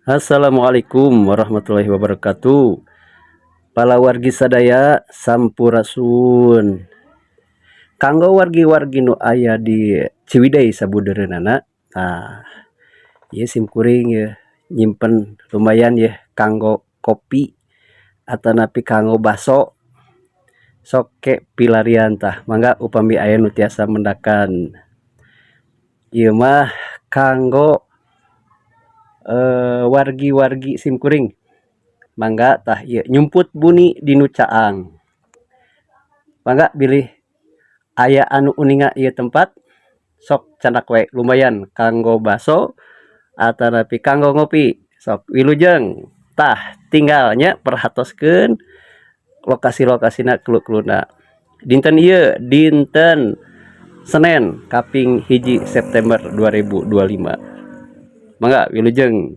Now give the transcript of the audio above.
Assalamualaikum warahmatullahi wabarakatuh. Pala wargi sadaya sampurasun. Kanggo wargi-wargi nu aya di Ciwidey sabudeureunnana. Tah, ieu simkuring ya nyimpen lumayan ya kanggo kopi atanapi kanggo baso. Sok ke pilarian tah. Mangga upami aya nu tiasa mendakan. Ieu mah kanggo wargi-wargi simkuring. Mangga tah ieu nyumput buni dinu caang. Mangga bilih aya anu uninga ieu tempat sok candak we lumayan kanggo baso atanapi kanggo ngopi. Sok wilujeng. Tah tinggalnya perhatoskeun lokasi-lokasina kelu-keluna. Dinten ieu dinten Senen kaping 1 September 2025. Mangga wilujeng.